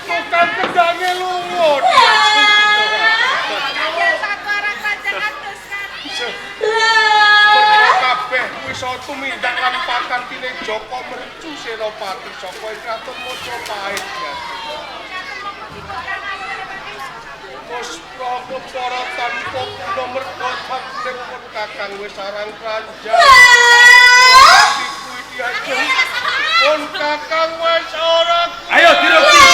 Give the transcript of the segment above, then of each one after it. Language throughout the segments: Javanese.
Tukang kendange lunga. Kabeh wis tumindak lan pakantine Joko Mercu Senopati saka Kraton Mojopahit. Puspa kepara tanpa kula merga saknipun Kakang wis sarang kranjang. Kuwi diajeng. Pun Kakang wis ora. Ayo diroki.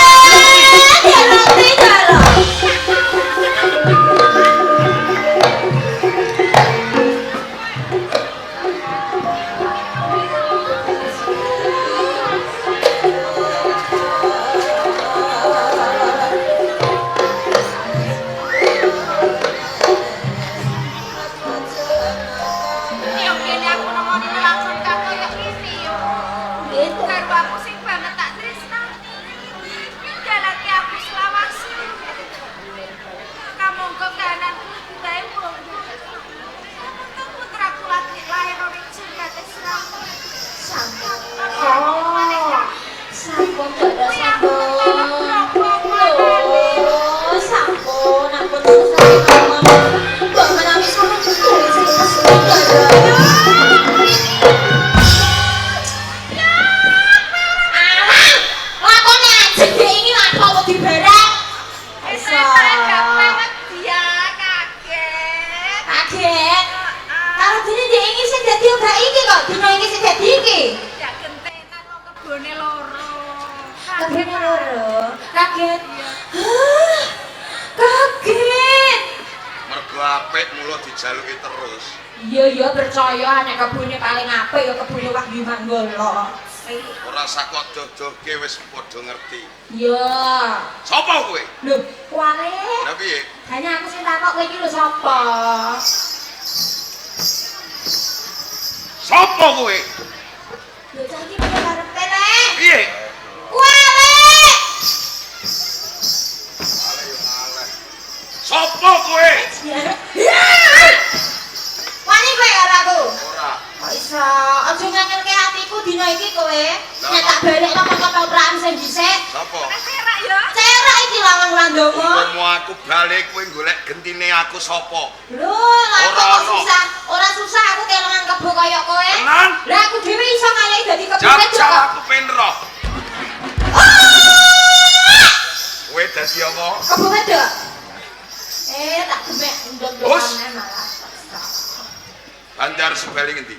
Dijaluki terus. Iya percaya nek kebune paling apik ya kebune Wahyu Manggala. Ora sak kok dodohke wis padha ngerti. Iya. Sapa kowe? Lho, kuwi. Lah piye? Hanya aku sing takok kowe iki lho sapa? Sapa kowe? Lho saiki piye karepe rek? Piye? Kuwi. Male yo male. Sapa kowe? Wani kowe karo aku? Ora. Kok iso? Aja ngangelke atiku dina iki kowe. Nek tak balekno kok ketoprak sing dhisik. Sapa? Cerak ya. Cerak iki lawan Wandomo. Mau aku balik kowe golek gentine aku sapa? Lho, ora susah. Ora susah aku kelangan kebo kaya kowe. Tenan? Lah aku dhewe iso ngayahi dadi kebo Jajal aku pengen roh. Kowe dadi apa? Kebo wedok. Tak gemek ndok-ndokan malah. Bandar Subali ngendi?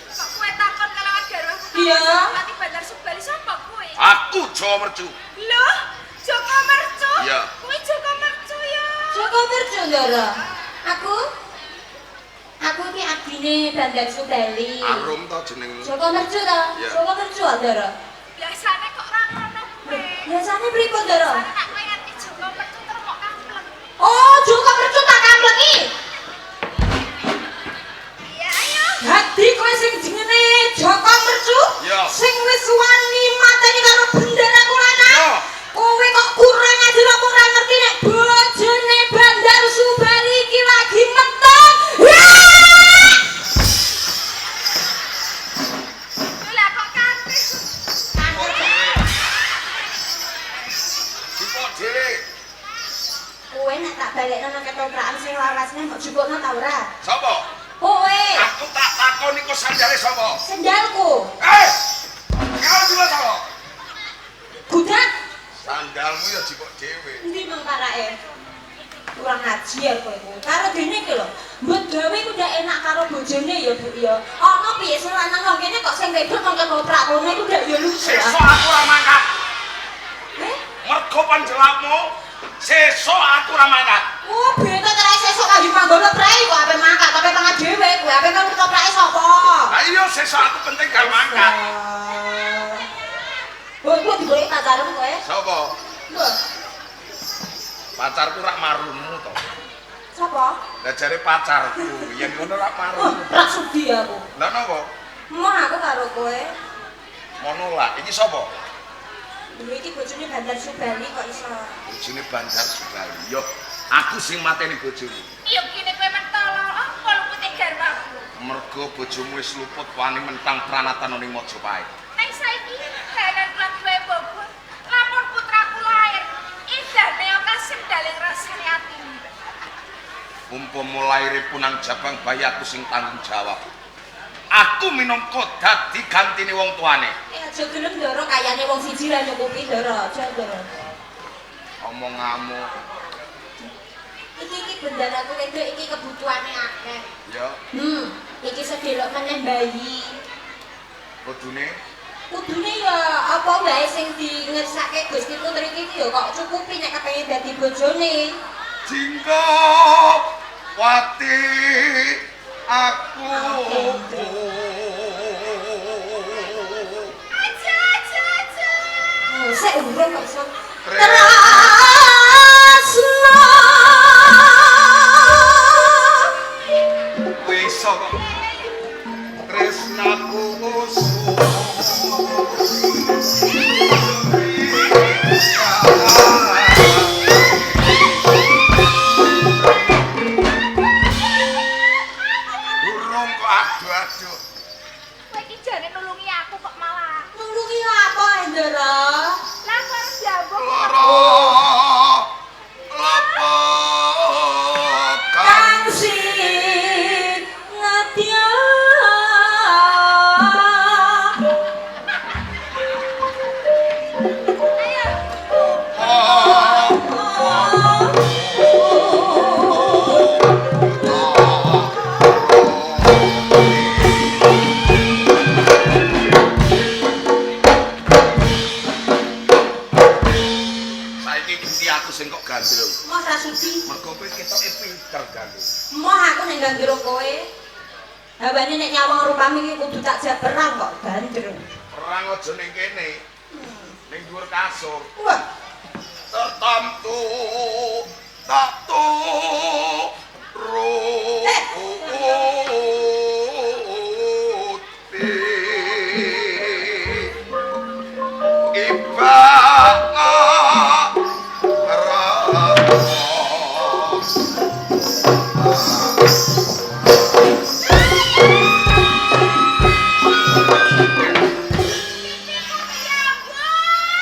Kok kowe takon kelawan garwaku? Iya. Mati Bandar Subali sapa kowe? Aku Jawa Mercu. Lho, Joko Mercu? Iya. Kowe Joko Mercu ya. Joko Mercu Ndara. Aku iki abdine Bandar Subali. Arum to jenengmu? Joko Mercu ta? Iya. Joko Mercu Ndara. Biasane kok ora ngono kowe. Biasane pripun Ndara? Nek kowe ngerti Joko Mercu terus kok kampleng. Oh, Joko Mercu tak kamplengi. Iya, ayo. Dadi kowe sing jenenge Joko Mercu? Iya. Sing wis wani mateni karo benderaku lanang. Iya. Kowe kok kurang ajar apa ora ngerti nek bojone Bandar Subali iki lagi meteng. Lah kok kanthi. Sipok dhewe. Kowe nek tak balekno nang ketoprakan sing larasne mbok jupukno ta ora? Sapa? Kowe. Aku tak takoni kok sandale sapa? Sendalku. Kau juga sapa? Budak. Sandalmu ya jipok dhewe. Endi mung parake? Kurang ajar kowe. Karo dene iki lho, mbok gawe ku ndak enak karo bojone ya, Bu ya. Ana piye sing lanang nang kene kok sing wedok nang ketoprak kono iku ndak ya lucu. Sesuk aku ora mangkat. mergo panjelakmu sesuk aku ra mangkat. Oh, beta cerai sesuk Wahyu Manggala prei kok ape mangkat, ape mangan dhewe kowe, ape kan ketoprake sapa? Lah iya sesuk aku penting gak mangkat. Oh, iku digoleki pacarmu kowe? Sapa? Lho, Pacarku rak marunmu to. sapa? Lah jare pacarku, yen ngono rak Oh, marunmu. ra sudi aku. Lah napa? Mau aku karo kowe. Mono lah, iki sapa? Lho iki bojone Bandar Subali kok iso. Bojone Bandar Subali. Yo, aku sing mateni bojomu. Iya kene kowe mentolo, apa lu putih garwaku? Mergo bojomu wis luput wani mentang pranatan ning Mojopahit. Nek saiki kanan lairipun nang Jabang bayi aku sing tanggung jawab. Aku minangka dadi gantine wong tuane. Aja gelem ndoro kayane wong siji ra nyukupi ndoro, aja ndoro. Omonganmu. Iki bendaraku wedok iki kebutuhane akeh. Ya. Iki sedelok meneh bayi. Kudune ya apa wae sing dingersake Gusti Putri iki ya kok cukupi nek kepengin dadi bojone. Jingga wati aku. Aja. Sik urung kok iso. Iso kok tresnaku urung kok aduh-aduh. Kowe iki jane nulungi aku kok malah. Nulungi apa Endara? Lah kok harus jambung. Loro lepo Kang Sin Natya. sing kok gandrung. Moh Rasuti. Mergo kowe ketoke pinter gandrung. Moh aku nek gandrung kowe. Hawane nek nyawang rupamu iki kudu tak jab perang kok gandrung. Perang aja ning kene. Ning dhuwur kasur. Wah, Tertamtu tak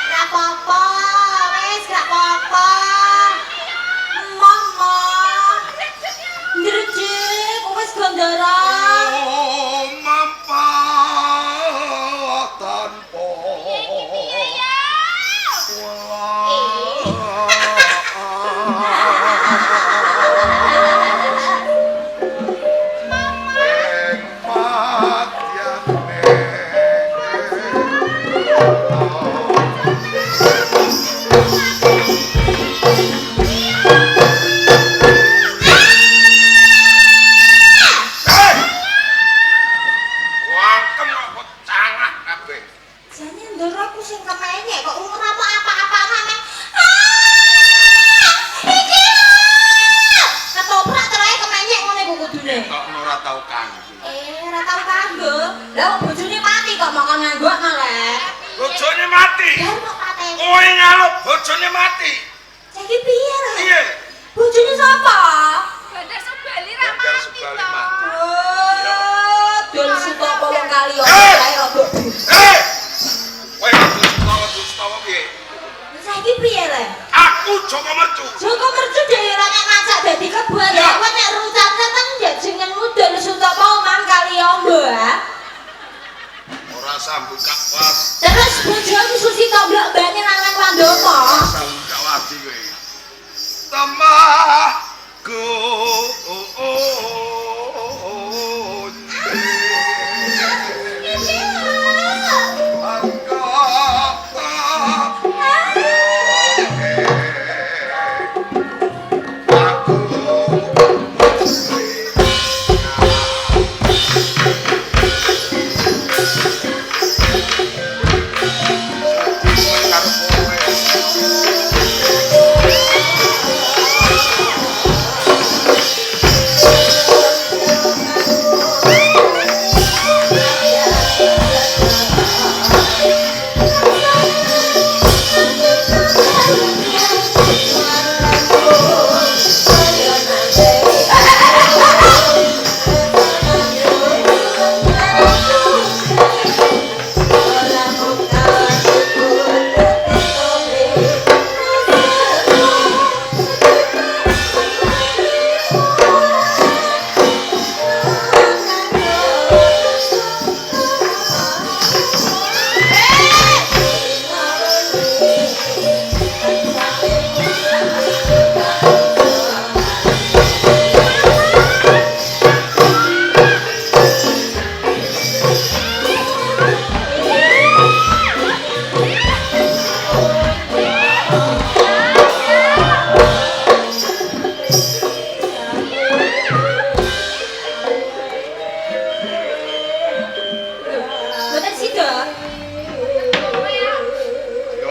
gak apa-apa, wis gak apa-apa. Moh. Ndrejek, wis gondara. Jane ndoro aku sing kemenyek kok umur apa-apa nang. Iki lho. Ketoprak terae kemenyek ngene ku kudune. Kok ora tau kanggo. Ora tau kanggo. Lah wong bojone mati kok mokon nganggo malah. Bojone mati. Ya kok pateni. Kowe ngaluk bojone mati. Saiki piye lho? Piye? Bojone sapa? Bandar Subali ra Bandar mati Subali to. mati. Oh, dol sutopo wong kali kok Eh! ae rada. Kowe kudu setawa piye? Saiki piye le? Aku Joko Mercu. Joko Mercu dhewe ora ngajak dadi kebon ya. Kowe nek rucane teng jenenganmu dol sutopo omah kali ombo ha. Ora sambung kak was. Terus bojomu susi toblok bane lanang wandomo. Ora sambung kak wadi kowe. Tamaku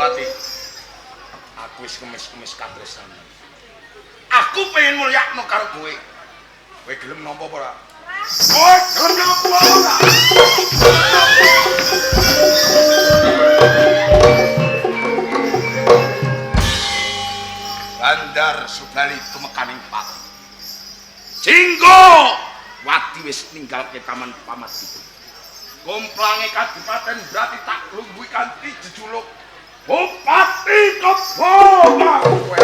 Jinggawati. Aku wis kemis-kemis katresnan. Aku pengen mulyakno karo kowe. Kowe gelem nampa apa ora? Kowe gelem nampa ora? Bandar Subali tumekaning pati. Jinggawati wis ninggalke taman Pamadhi. Komplange kadipaten berarti tak lungguhi kanthi jejuluk Bupati Kebo kowe.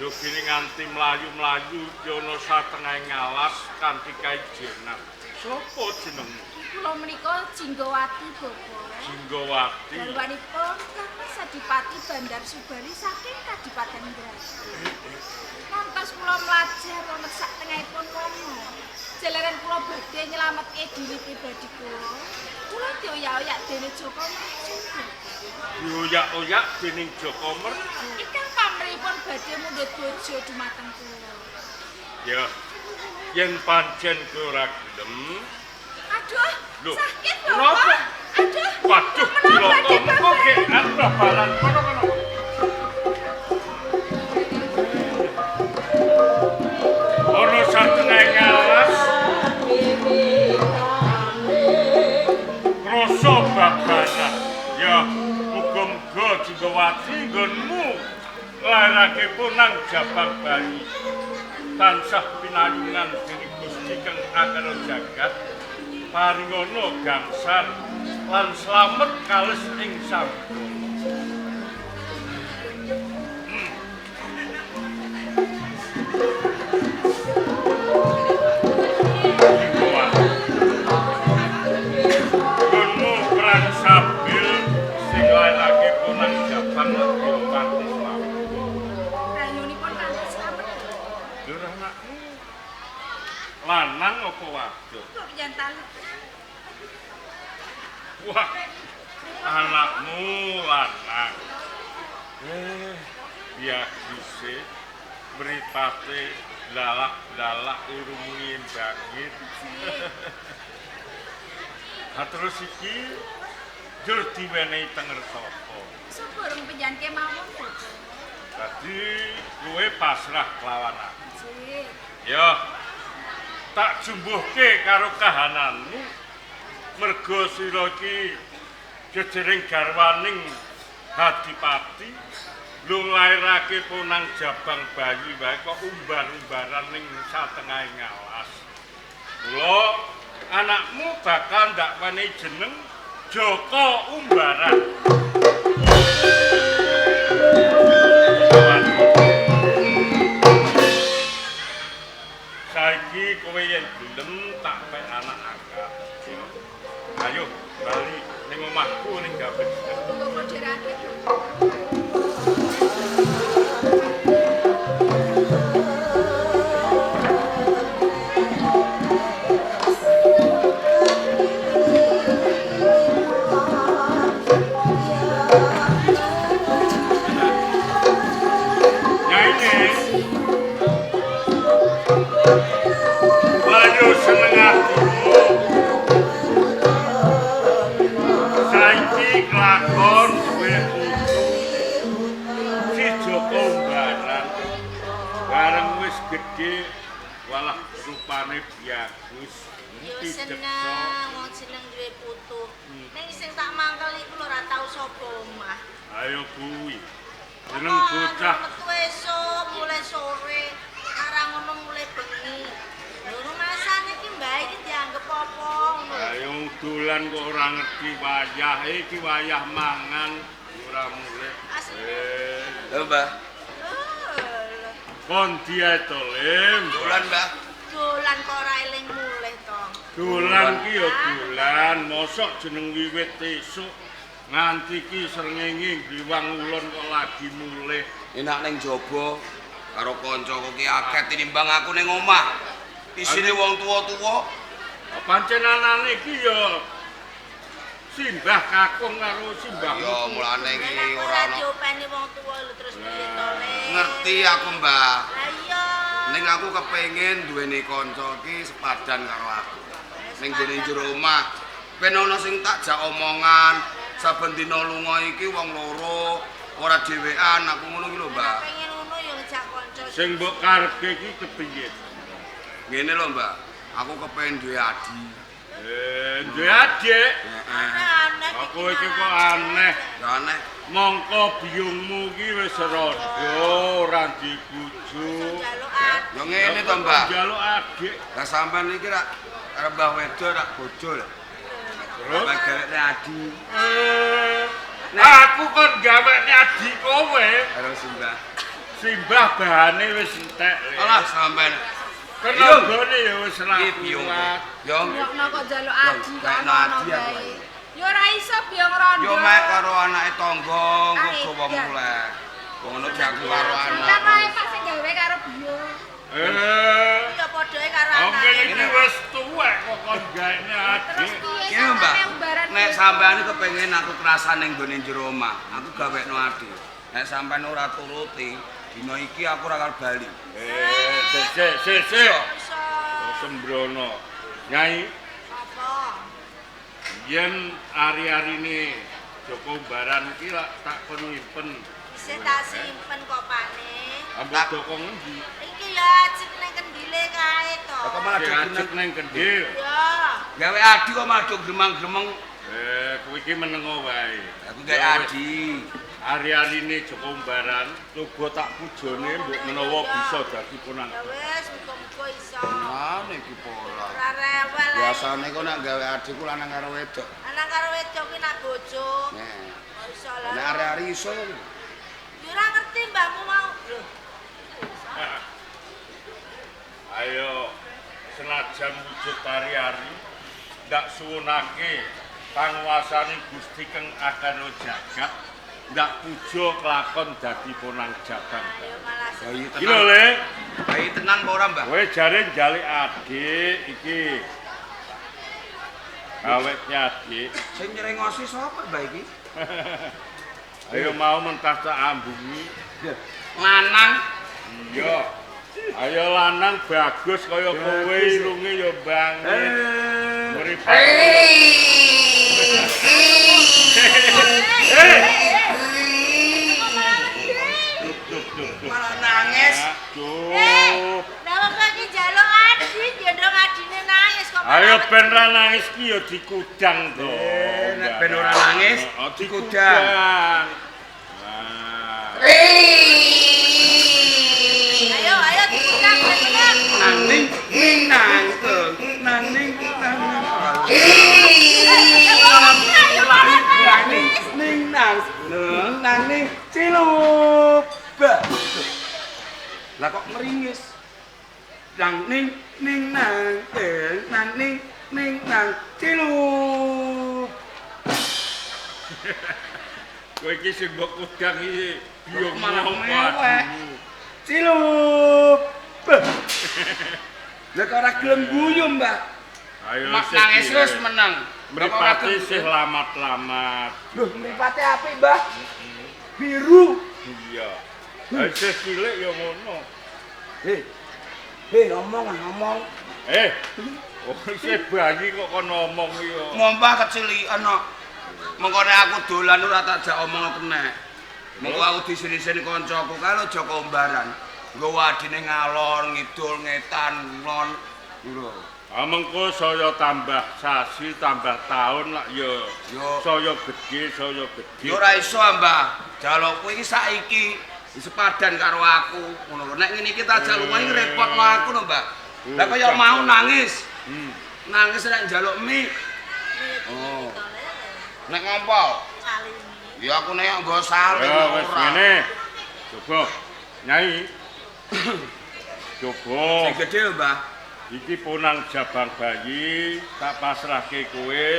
Yo gini nganti mlayu-mlayu yono satengah ngalas kanthi kaijenan. Sopo jenengmu? Kula menika Jinggawati, Bapak. Jinggawati. Garwanipun Kang Sadipati Bandar Subali saking Kadipaten Grasi. Ngantos kula mlajah wonten sak tengahipun kono. Jalaran kula badhe nyelametke diri pribadi kula. Kula dioyak-oyak dene Joko Mercu. Dioyak-oyak dening Joko Mercu. Ingkang pamrihipun badhe mundhut bojo dumateng kula. Ya, yen pancen kowe ora gelem. Aduh, Loh, sakit kenapa? Bapak. Aduh. Waduh, dilotomu ge arep balan kono-kono. Ono satengah ngalas. Rasa babana. Ya, muga-muga Jinggawati nggonmu lairake punang Jabang Bayi. Tansah pinayungan dening Gusti Kang Akara Jagat. Paringono gangsal lan slamet kalis ing sabda. Gunmu perang sabil sing lairake punang Jabang yo kanthi slamet. Rayonipun kanthi slamet. Lur anakmu lanang apa wadon? Kok jantan. Wah, anakmu lanang. Biar bisa meritate lalak-lalak urung ngindangin. Nah terus iki jur diwenehi tenger sapa? Suburung penjan kemawon, Bapak. Dadi kowe pasrah kelawan aku. Nggih. Ya, tak jumbuhke karo kahananmu merga sira iki jejering garwaning Hadipati nglairake punang Jabang Bayi wae kok umbar-umbaran ning satengah ngalas. Mula anakmu bakal ndak wenehi jeneng Joko Umbaran. Saiki kowe yen gelem tak pek anak angkat. Ayo bali ning omahku ning Gabet. Kula modherake. Gede walah rupane bagus. Yo seneng wong seneng duwe putu. Ning sing tak mangkel iku lho ora tau sapa omah. Ayo kuwi. Jeneng bocah metu esuk mulai sore, ora ngono mulai bengi. Lho rumasane iki mbah iki dianggep apa ngono. Ayo dolan kok ora ngerti wayah iki wayah mangan ora mulai. Lho, Mbah. Kon dia to, Lim. Dolan, Mbah. Dolan kok ora eling mulih to. Dolan ki ya dolan, mosok jeneng wiwit esuk Nganti ki srengenge Griwang Ulun kok lagi mulih. Enak ning jaba karo kancaku ki akeh tinimbang aku ning omah. Isine wong tuwa-tuwa. Pancen anane iki ya simbah kakung karo simbah. Ya mulane iki ora ora diopeni wong tuwa lho terus piye to, Le? ngerti aku, Mbah. Lah iya. Ning aku kepengin duweni kanca ki sepadan karo aku. Ning gone jero omah, ben ana sing tak jak omongan, saben dina lunga iki wong loro, ora dhewean aku ngono iki lho, Mbah. Pengen ngono ya ngejak kanca. Sing mbok karepke iki kepiye? Ngene lho, Mbah. Aku kepengin duwe adi. Duwe adik. Aneh. Aku iki kok aneh. Ya aneh. Mongko biyungmu iki wis rada ora dibujuk. Jaluk adik. Ya ngene to, Mbah. Njaluk adik. Lah sampean iki rak karo Mbah Wedo rak bojo lho. Terus Bagarene adi aku kon gawekne adik kowe. karo Simbah. Simbah bahane wis entek. Alah sampean. Kenogone ya wis Iki biyung. kuat. Yo. Nyokno kok njaluk aji kok Kayak ono Nadia bae. kok. Ya ora iso biyong rondo. Yo mek karo anake tangga engko Ah, gowo iya. muleh. Wong ngono diaku karo Lah anak. wae pas sing gawe karo biyong. Ya padhae karo Oke anake. iki wis tuwek kok kon gawekne Terus adik. piye Iki lho, Mbak. sampeyan umbaran Nek sampean kepengin aku kerasan ning gone jero omah, aku gawekno adi. Nek sampean ora turuti, dina iki aku ora bakal bali. Sik. Iso. Sembrono. Nyai, Apa? yen ari-arine Joko Umbaran iki lak tak kon nyimpen. Isih tak simpen kok pane. Ambek Joko ngendi? Iki ya ajek ning kendile kae to. Kok malah Diajak nang kendil. Ya. gawe adi kok malah do gremang-gremeng. Kowe iki menengo wae. Aku gawe adi. Ari-arine Joko Umbaran coba tak pujone mbok menawa bisa dadi ponang. Ya wis muga-muga iso. Ngene iki pola. Ora rewel. ae. Biasane kok nek gawe adi ku lanang karo wedok. Anak karo wedok ki nak bojo. Nek Iso lah. nek ari-ari iso. Ya ora ngerti mbakmu mau. Lho. Ayo senajan wujud ari-ari ndak suwunake panguwasane Gusti Kang Agana Jagat ndak puja kelakon dadi ponang jabang. Ayo malah Bayi Iki lho, tenan. Le. Bayi tenan apa ora, Mbah? Kowe jare njalik adik iki. Awetnya adik. Sing nyerengosi sapa, Mbah iki? Ayo mau mentah tak ambungi. Lanang. Iya. Ayo lanang bagus kaya kowe irunge ya banget. Mripat. Malah nangis. Aduh. Lah kok iki njaluk adi, gendong adine nangis kok. Ayo ben ra nangis ki ya dikudang to. nek ben ora nangis, dikudang. Nah. Ayo dikudang bener. Nanging ning nang nanging ning nang ning cilup. Lah kok meringis? Nang ning nang ning nang cilup. Kowe iki sing mbok kudang iki biyong Malah apa mewek. adikmu? Cilup. Lah kok ora gelem guyu, Mbak? Ayo Mak sik nangis iki, terus Le. menang. Mripate sih lamat-lamat. Loh, mripate apik, Mbah. Biru. Iya. Lah isih cilik ya ngono. Ngomong. Oh isih bayi kok kon ngomong ya. Ngompah kecilikan kok. Mengko nek aku dolan ora tak jak omong kenek. Mengko aku disini-sini kancaku karo Joko Umbaran. Nggawa adine ngalor, ngidul, ngetan, ngon. Lho. Ah mengko saya tambah sasi, tambah tahun lak ya. Yo. Saya gedhe, saya gedhe. Yo ora iso, Mbah. Jalukku iki saiki sepadan karo aku. Ngono lho. Nek ngene iki tak jak lunga iki repotno aku lho, Mbah. Lah kaya mau nangis. Nangis nek njaluk mie. Oh. Nek ngompol. Salini. Ya aku nek nggo saling Ya wis ora. ngene. Coba Nyai. Coba Sing gedhe lho, Mbah. iki ponang jabang bayi tak pasrahke kowe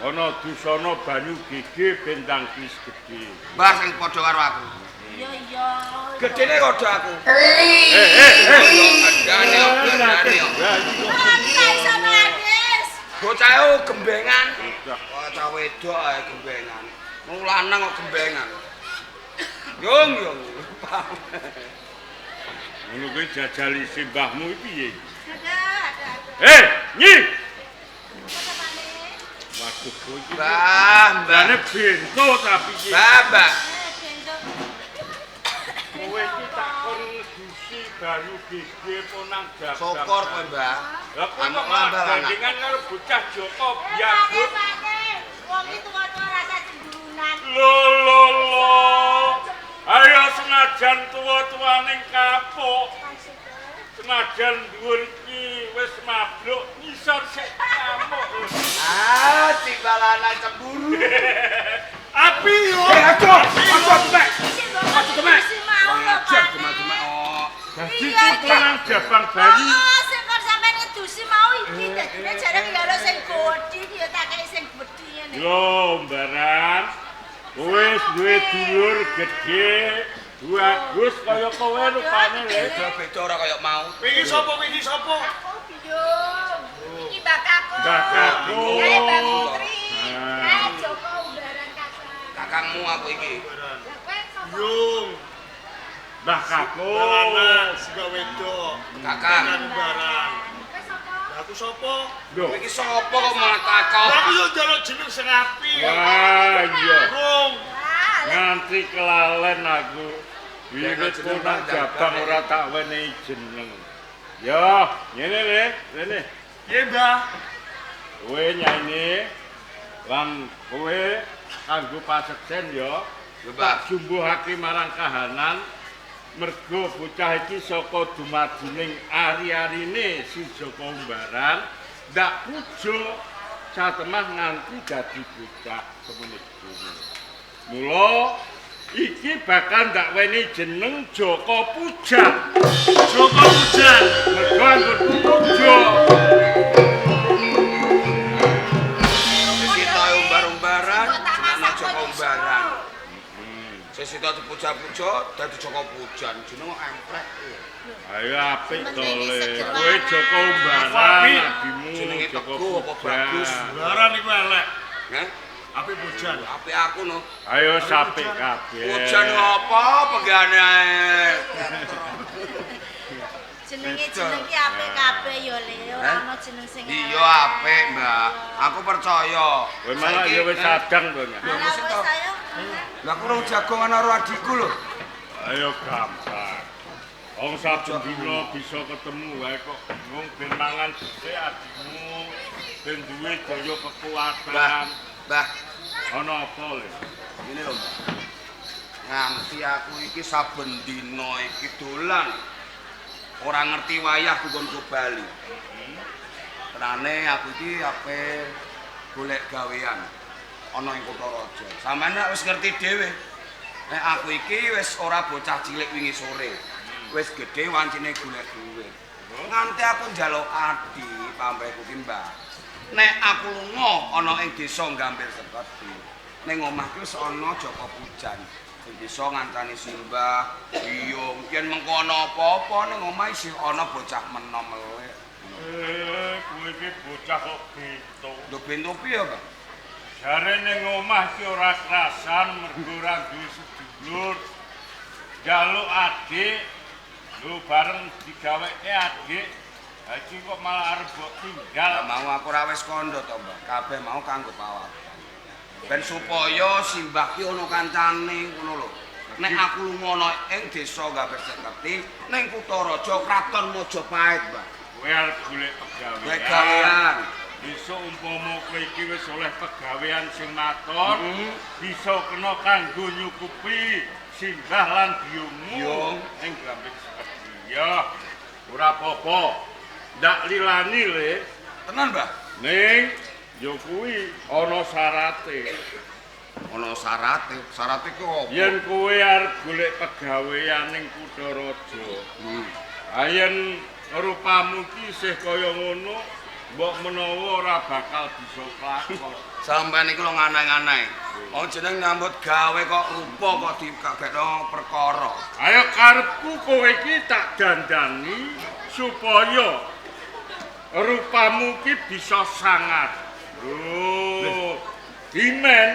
ana dusana banyu gege bentang kis gedhe. Mbah sing padha karo aku. Iya. Gedene padha aku. Gandane. Santai sama Agnes. Bocah gembengan. Bocah wedok ae gembengan. Wong lanang kok gembengan. Yung. Ngono kuwi jajali simbahmu iki piye? Ada. Nyi. Apa Pane? Waduh kuwi. Mbah. Jane bento tapi iki. Mbah. Gendong. Kowe iki tak kon dusi banyu gege ponang dagang. Syukur kowe, Mbah. Lah kok Anak malah nambah anak. gandengan karo bocah Joko Pane, biagut. Pane. Wong iki tua-tua rasa cemburunan. Lho. Ayo senajan tuwa-tuwaning kapuk. Senajan dhuwur iki wis mabluk ngisor sik ngamuk. Timbalana cemburu. Api yo. Aja temek. Aja temek. Aja temek. Oh. Dadi ponang jabang bayi. Sing kon sampean ngedusi mau iki dadine jarang ya sing godhi iki ya tak kei sing gedhi ngene. Lho, Mbaran. Kowe duwe dulur gedhe, bagus kaya kowe rupane lho. Beda ora kaya mau. Wingi sapa? Aku biyung. Iki bakaku. Bakaku. Kae Mbak Putri. Nah. Kae Joko Umbaran Kakak. Kakangmu aku iki. Lah kowe sapa? Yung. Mbah Kakung. Balana sing wedok. Kakang. Barang. Kowe sapa? Aku sapa? Lho, Kowe iki sapa kok malah takok? Aku yo njaluk jeneng sing apik. wah iya. Rung. Lah, Nganti kelalen aku. Ya, Wiwit jeneng punang Bang jabang Jabang, ora ya. tak wenehi jeneng. Yo, ngene le, rene. Piye, Mbah? Kowe nyanyi lan kowe kanggo paseksen yo. Yo, Mbah. Tak jumbuhake marang kahanan mergo bocah iki saka dumadining ari-arine si Joko Umbaran ndak pujo satemah nganti dadi bocah semene iki. Mula iki bakal ndak weni jeneng Joko Pujan. Joko Pujan. Mergo anggur pujo. Sesita umbar-umbaran, jenenge Joko Umbaran. Sesita dipuja-puja dadi Joko Pujan, jenenge emprek. Ayo apik to le. Seger Kowe Joko Umbaran, Apik. adimu Jenenge Joko Teguh apa Pujan. bagus? Baran iku elek. Heh, Apik Pujan. apik aku no. Ayo sapik kabeh. Pujan apa pegane? jenenge ki apik kabeh ya Le, ora ana jeneng sing Iya apik, Mbak. Aku percaya. Kowe malah ya wis sadang to, Nya. Ya, Ala wis wis to. ayo. Lah aku urung jagongan karo adikku lho. Ayo gampang. Wong saben dina bisa ketemu wae kok ngomong ben mangan dhisik adimu, ben duwe daya kekuatan. Mbah, Ana apa le? ngene lho, Mbak. Nganti aku iki saben dina iki dolan. Ora ngerti wayah dukun Bali. Tenane aku iki ape golek gawean ana ing Kutaraja. Sampeyan wis ngerti dhewe. Nek aku iki wis ora bocah cilik wingi sore. Wis gedhe wancine golek duit. Nganti aku njaluk adi pamrihku ki, Mbah. Nek aku lunga ana ing desa Gambir Seketi. Ning omahku wis ana Joko Pujan. Sing bisa ngancani simbah, biyung, yen mengko ana apa-apa ning omah isih ana bocah menom melek. Kowe iki bocah kok bento. Lho bento piye, Pak? Jare ning omah iki ora kerasan mergo ora duwe sedulur. Jaluk adik, lho bareng digaweke adik. Ha iki kok malah arep mbok tinggal. Lah mau aku ora wis kandha to, Mbak. Kabeh mau kanggo pawat. Ben supaya simbah ki ono kancane ngono lho. Nek aku lunga ana ing desa Gambir Seketi ning Kutaraja Kraton Majapahit, Mbak. Kowe arep golek pegawean. Golek gawean. Besok umpama kowe iki wis oleh pegawean sing maton, bisa kena kanggo nyukupi simbah lan biyungmu Biyung. ing Gambir Seketi. Ya, ora apa-apa. Ndak lilani le. Tenan, Mbak? Ning yo kuwi ana syarate. Ana syarate. Syarate ki opo? Yen kowe arep golek pegawean ning Kutaraja, ayen rupamu ki isih kaya ngono, Mbok menawa ora bakal bisa kelakon. Sampeyan iki lho nganeh-nganeh. Wong jeneng nyambut gawe kok rupa kok dikagekno perkara. Ayo karepku kowe iki tak dandani supaya rupamu ki bisa sangar. Oh, dimen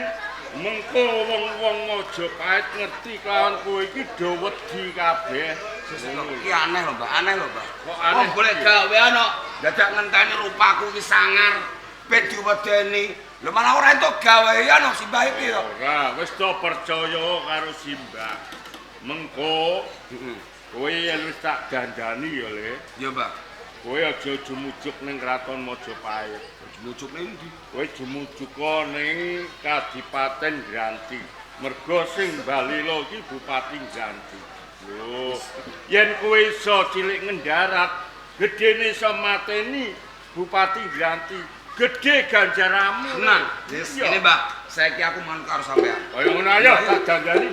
mengko wong-wong Majapahit ngerti kelawan kowe iki do wedi kabeh. Iki aneh lho, Mbak. Aneh lho, Mbak. Kok aneh? Wong golek gawe ana dadak ngenteni rupaku ki sangar, pe diwedeni. Lho malah ora entuk gawean kok Simbah iki to. Ora, wis do percaya karo Simbah. Mengko kowe wis tak dandani ya, Le. Ya, Mbak. Kowe aja jumujuk ning Kraton Majapahit. Jumujuk ning ndi? Kowe jumujuka ning Kadipaten Granti. Mergo sing Balila iki Bupati Granti. Lho, yen kowe iso cilik ngendarat, gedene iso mateni Bupati Granti, gedhe ganjaramu. Tenang. Yes, ini, Mbak. Saiki aku manut karo sampean. Kaya ngono ayo tak dandani.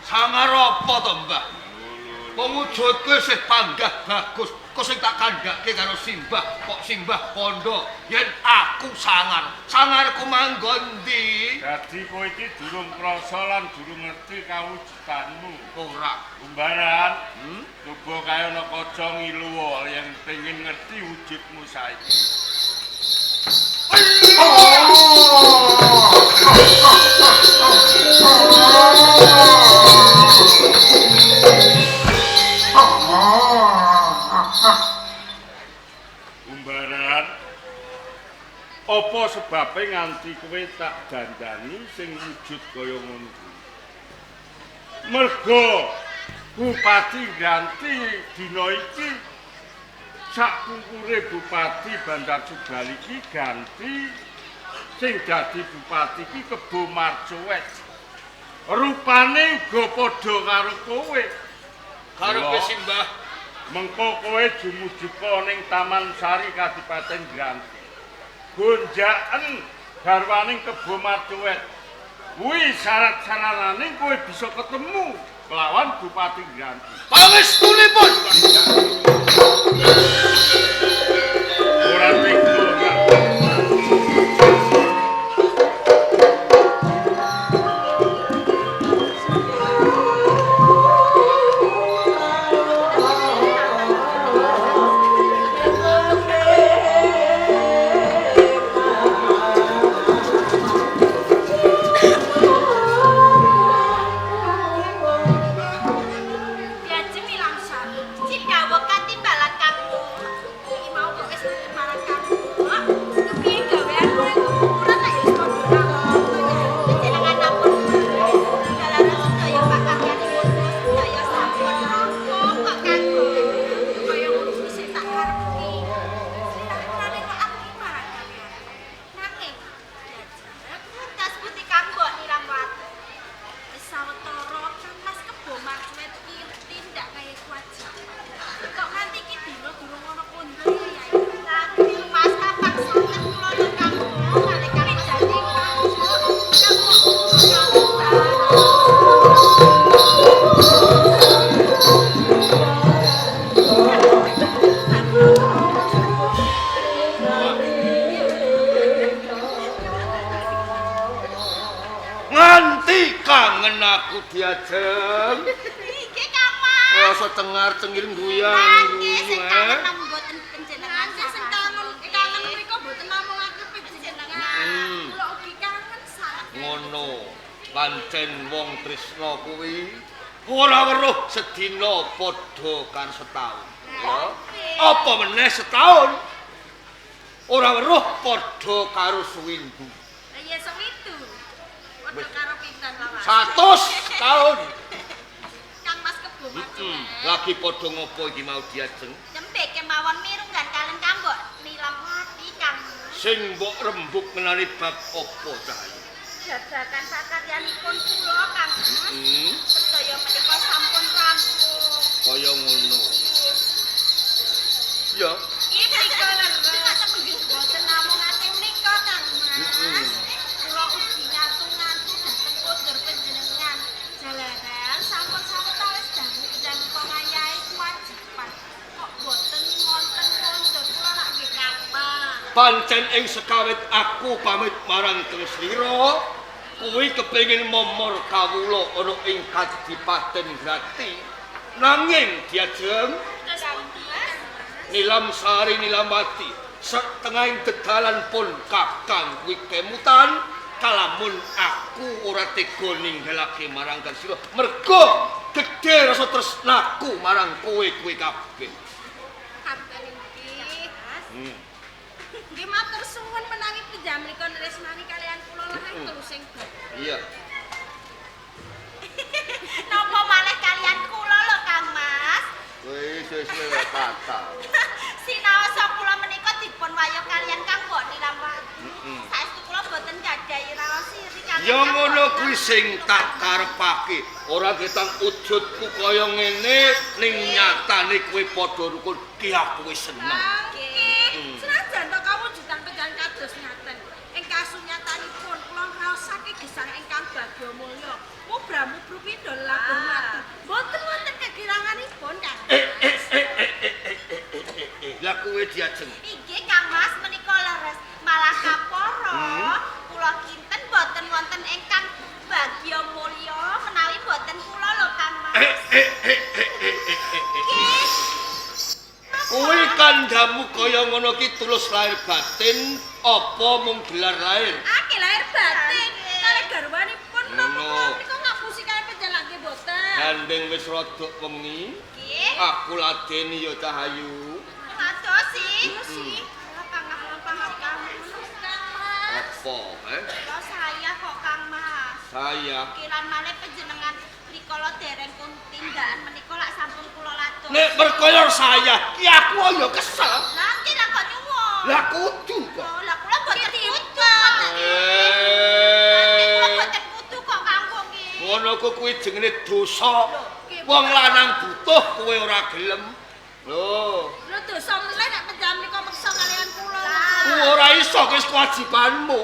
Sangar apa to, Mbah? Pemujudku isih panggah bagus. Kok sing tak kandhake karo Simbah, kok Simbah kondo yen aku sangar. Sangarku manggon ndi? Dadi kowe iki durung krasa lan durung ngerti kawujudanmu. Ora. Umbaran, coba kaya ana kaca ngilu yang pengen ngerti wujudmu saiki. Umbaran, apa sebabe nganti kowe tak dandani sing wujud kaya ngono kuwi? Mergo Bupati Granti dina iki sak kumpure Bupati Bandar Subali iki ganti sing dadi bupati iki Kebo Marcuwet. Rupane uga padha karo kowe. Karo Simbah. Mengko kowe jumujuka ning Taman Sari Kadipaten Granti. Gonjaken garwaning Kebo Marcuwet. Kuwi syarat-syaratane kowe bisa ketemu kelawan Bupati Granti. Pangestunipun. Ora tega. Kangen aku diajeng. Iki Kamal. Rasa cengar-cengir guyang. Sing kangen mboten panjenengan sing kangen mriku mboten namungake panjenengan. Kula ugi kangen sanget. Ngono. Pancen wong tresna kuwi ora weruh sedina padha kan setahun. Ya. Apa meneh setahun? Ora weruh padha karo suwindu. Lah ya sewitu. Padha karo pinten lawan. 100 tahun. Kang Mas Kebo Marcuwet. Lagi padha ngopo iki mau diajeng? Jempek kemawon mirunggan kalian kambok nilam mati Kang. Sing mbok rembug ngenani bab apa Cahaya? Jajakan sakaryanipun kula Kang Mas. Sedaya menika sampun rampung. kaya ngono. Ya. Iki mriko leres. Boten namung ate mriko Kang Mas. Kula ugi ngantung-ngantu dhateng kondur panjenengan. Jalaran sampun sawetawis dawuh janaka ngayahi kewajiban. Kok boten wonten kondur kula nak nggih Kang Mas. Pancen ing sekawit aku pamit marang Tresnira, kuwi kepengin momor kawula ana ing Kadipaten Grati. Nanging diajeng Nilam Sari Nilamati setengahing dedalan pun kakang kuwi kemutan kalamun aku ora tega ninggalake marang Tresnira merga gedhe rasa tresnaku marang kowe kabeh. Hatur nggih. Nggih matur suwun menawi panjenengan nresnani kalian kula lahir terus sing Iya. Napa malih kalian kula lho Kang Mas? Wis lewat kata. Sinaosa kula menika dipun wayo kalian Kang Mbok Nilamati. Saestu kula boten gadahi raos siri kalian. Ya ngono kuwi sing tak karepake. Ora ketang wujudku kaya ngene ning nyatane kowe padha rukun ki aku wis seneng. Nggih. Senajan to kawujudan panjenengan kados ngaten. Ing kasunyatanipun kula ngraosake gesang ingkang bagya mulya. Mubramu pindha labur mati. Boten wonten kegiranganipun Kang. Lah kowe diajeng. Inggih Kang Mas menika leres malah kapara. Kula kinten boten wonten ingkang bagya mulya menawi boten kula lho Kang Mas. Kuwi kandhamu kaya ngono ki tulus lahir batin apa mung gelar lahir? Aki lahir batin kali garwanipun Ngono. menika ngapusi kali panjenengan nggih boten. Gandeng wis rada wengi. Nggih. Aku ladeni ya Cahayu. Madosi. Pangah-pangah kamu Kang Mas. Apa, Kula saya kok Kang Mas. Saya. Kiran malih panjenengan rikala dereng tindakan menika lak sampun kula latur. Nek perkaya saya, ki aku ya kesel. Nanti lah kok nyuwun. Lah kudu kok. Oh, lah kula boten kudu. Nanti kula boten kudu kok kanggo nggih. Ngono kuwi jenenge dosa. Wong lanang butuh kowe ora gelem. Lho, Lho dosa meneh nek panjenengan menika meksa kalian kula. ku ora iso wis kewajibanmu.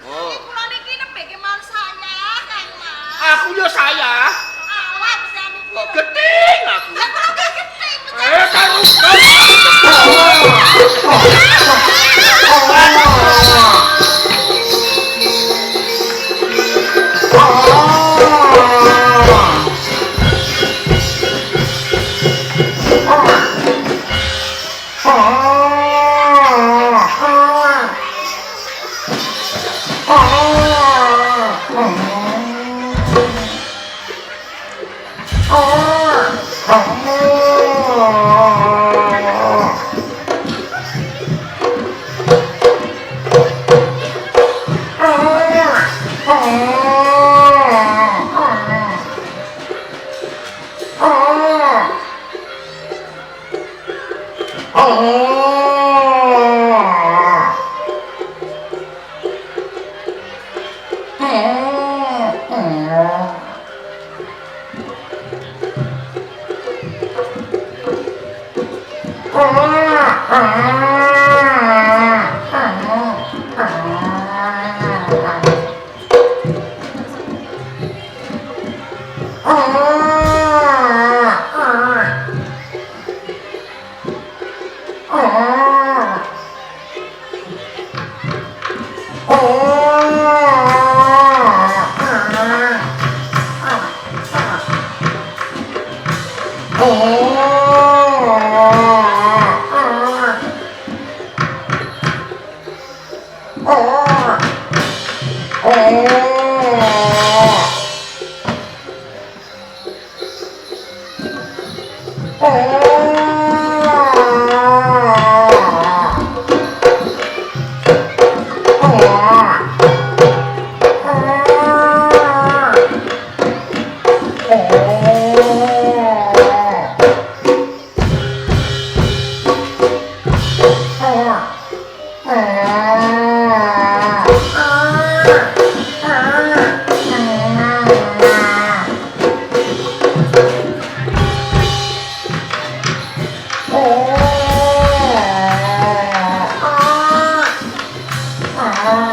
Oh. Kula niki nembe kemawon saya, Kang Mas. Aku ya saya. Awak panjenengan Kok gedeng aku. Lah kula kok gedhe Karo Ah!